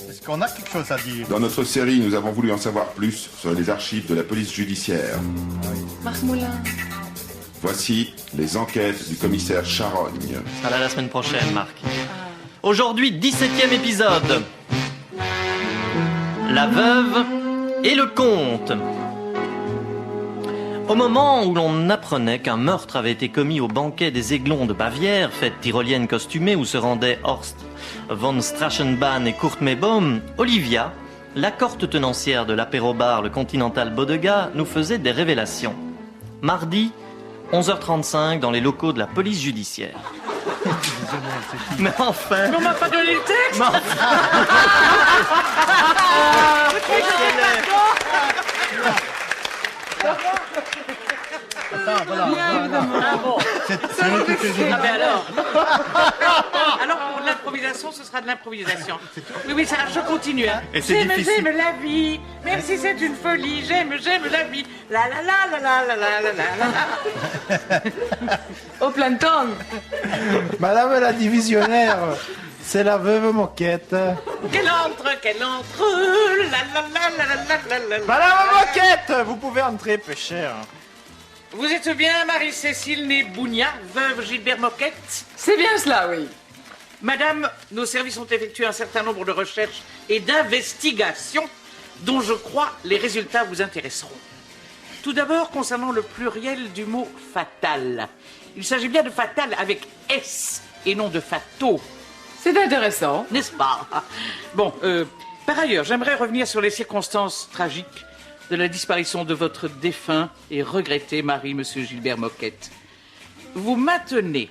Est-ce qu'on a quelque chose à dire? Dans notre série, nous avons voulu en savoir plus sur les archives de la police judiciaire. Marc Moulin. Voici les enquêtes du commissaire Charogne. À la semaine prochaine, Marc. Aujourd'hui, 17e épisode. La veuve et le comte. Au moment où l'on apprenait qu'un meurtre avait été commis au banquet des Aiglons de Bavière, fête tyrolienne costumée où se rendaient Horst von Strachenbahn et Kurt Meybaum, Olivia, la corte tenancière de l'apéro-bar Le Continental Bodega, nous faisait des révélations. Mardi, 11h35, dans les locaux de la police judiciaire. Mais enfin... Mais on m'a pas donné le texte. Attends, voilà. Ah bon. C'est nous qui faisons. Ah ben alors. Alors pour l'improvisation, ce sera de l'improvisation. Oui, ça, je continue. Hein. Et c'est difficile. J'aime la vie, même si c'est une folie. J'aime la vie. La la la la la la la la la. Au plancton. Madame la divisionnaire, c'est la veuve Moquette. Qu'elle entre, la la la la la la la la. Madame Moquette, vous pouvez entrer, peu cher. Vous êtes bien Marie-Cécile Nébougnat, veuve Gilbert Moquette? C'est bien cela, oui. Madame, nos services ont effectué un certain nombre de recherches et d'investigations dont je crois les résultats vous intéresseront. Tout d'abord, concernant le pluriel du mot fatal. Il s'agit bien de fatal avec S et non de fato, C'est intéressant. n'est-ce pas? Bon, par ailleurs, j'aimerais revenir sur les circonstances tragiques de la disparition de votre défunt et regretté mari, monsieur Gilbert Moquette. Vous maintenez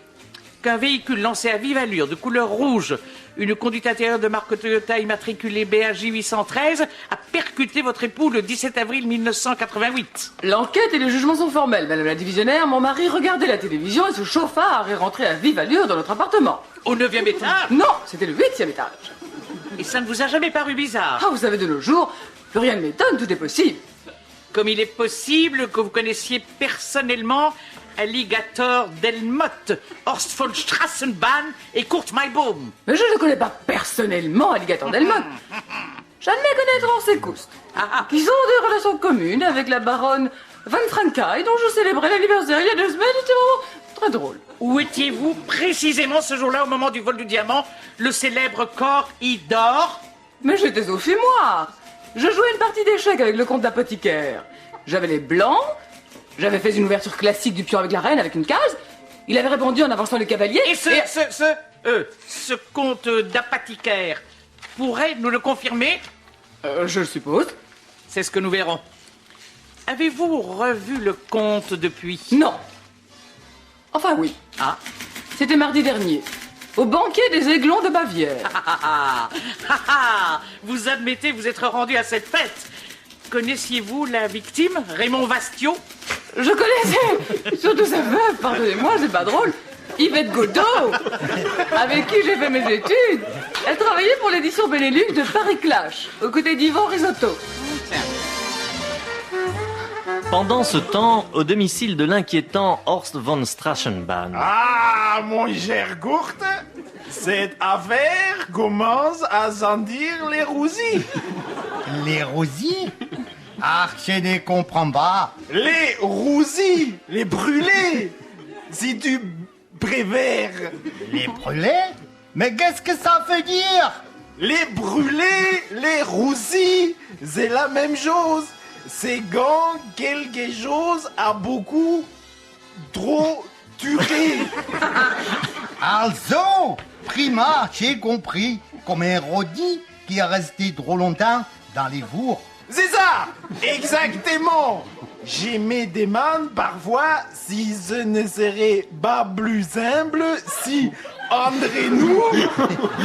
qu'un véhicule lancé à vive allure de couleur rouge, une conduite intérieure de marque Toyota immatriculée BAJ 813, a percuté votre époux le 17 avril 1988. L'enquête et le jugement sont formels, madame la divisionnaire. Mon mari regardait la télévision et se chauffa et rentrait à vive allure dans notre appartement. Au 9e étage? Non, c'était le 8e étage. Et ça ne vous a jamais paru bizarre? Ah, vous savez, de nos jours, plus rien ne m'étonne, tout est possible. Comme il est possible que vous connaissiez personnellement Alligator Delmotte, Horst von Strassenbahn et Kurt Meybaum. Mais je ne connais pas personnellement Alligator Delmotte. J'admets connaître Horst et Kust, qui ont des relations communes avec la baronne Van Franka, et dont je célébrais l'anniversaire il y a 2 semaines. C'était vraiment très drôle. Où étiez-vous précisément ce jour-là au moment du vol du diamant? Le célèbre corps y dort? Mais j'étais au fumoir. Je jouais une partie d'échecs avec le comte d'apothicaire. J'avais les blancs, j'avais fait une ouverture classique du pion avec la reine avec une case. Il avait répondu en avançant les cavaliers. Et ce comte d'apothicaire pourrait nous le confirmer? Je le suppose. C'est ce que nous verrons. Avez-vous revu le comte depuis? Non. Enfin oui. Ah. C'était mardi dernier, au banquet des Aiglons de Bavière. Vous admettez vous être rendu à cette fête. Connaissiez-vous la victime, Raymond Vastio? Je connaissais surtout sa veuve, pardonnez-moi, c'est pas drôle. Yvette Godot, avec qui j'ai fait mes études. Elle travaillait pour l'édition Benelux de Paris Clash, aux côtés d'Yvan Risotto. Pendant ce temps, au domicile de l'inquiétant Horst von Strachenbahn. Ah, mon cher Kurt, cette affaire commence à sentir les roussis. Les rosiers? Ah, je ne comprends pas. Les roussis, les brûlés, si tu préfères. Les brûlés? Mais qu'est-ce que ça veut dire? Les brûlés, les roussis, c'est la même chose. C'est quand quelque chose a beaucoup trop duré. Also, prima, j'ai compris. Comme un rôti qui est resté trop longtemps dans les fours. C'est ça, exactement. Je me demande parfois si ce ne serait pas plus simple si, entre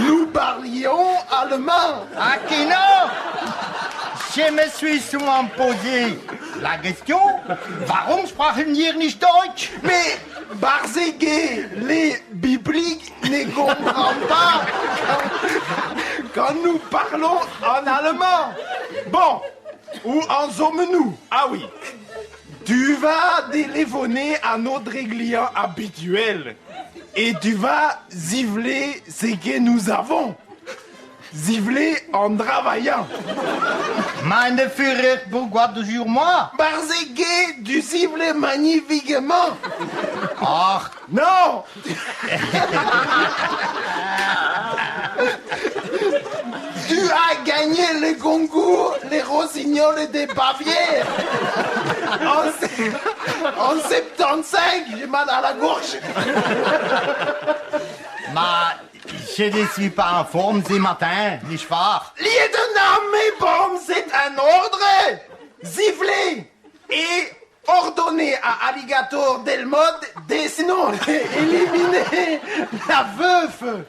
nous parlions allemand. Ah, qui non? Je me suis souvent posé la question, warum sprachen wir nicht Deutsch? Mais parce que les bibliques ne comprennent pas quand nous parlons en allemand. Bon, où en sommes-nous? Ah oui, tu vas téléphoner à notre client habituel et tu vas siffler ce que nous avons. zivelé en travaillant. Meine Führer, pourquoi toujours moi? Parce que tu zivelé magnifiquement. Ah, Non. Tu as gagné le concours Les Rossignols des Bavière. En 75, j'ai mal à la gorge. je ne suis pas en forme ce matin, nicht wahr? Lieutenant, mais bon, c'est un ordre. Zivelé et ordonné à Alligator Delmotte de sinon éliminer la veuve.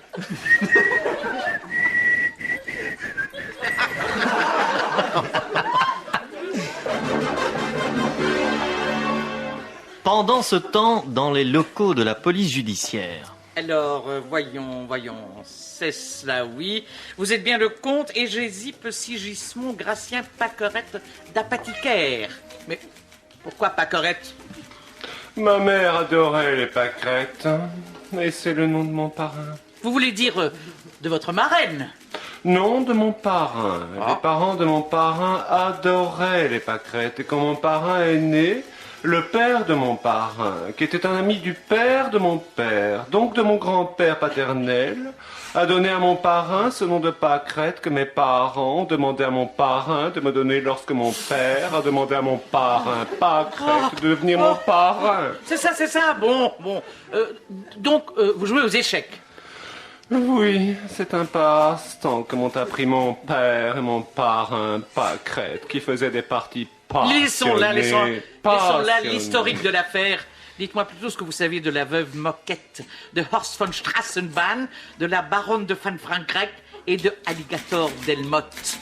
Pendant ce temps, dans les locaux de la police judiciaire. Alors, voyons, c'est cela, oui. Vous êtes bien le comte Égésipe Sigismond Gratien Paquerette d'Apathicaire. Mais pourquoi Paquerette? Ma mère adorait les pâquerettes, hein, et c'est le nom de mon parrain. Vous voulez dire de votre marraine? Non, de mon parrain. Les parents de mon parrain adoraient les pâquerettes, et quand mon parrain est né, le père de mon parrain, qui était un ami du père de mon père, donc de mon grand-père paternel, a donné à mon parrain ce nom de pâquerette que mes parents ont demandé à mon parrain de me donner lorsque mon père a demandé à mon parrain pâquerette de devenir mon parrain. C'est ça, bon. Donc, vous jouez aux échecs? Oui, c'est un passe-temps que m'ont appris mon père et mon parrain pâquerette, qui faisaient des parties passionnées. Laissons là l'historique de l'affaire. Dites-moi plutôt ce que vous saviez de la veuve Moquette, de Horst von Strassenbahn, de la baronne de Van Frankrijk et de Alligator Delmotte.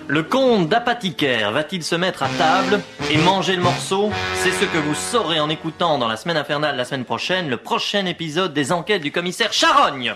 Le comte d'Apathicaire va-t-il se mettre à table et manger le morceau? C'est ce que vous saurez en écoutant dans la semaine infernale la semaine prochaine, le prochain épisode des enquêtes du commissaire Charogne.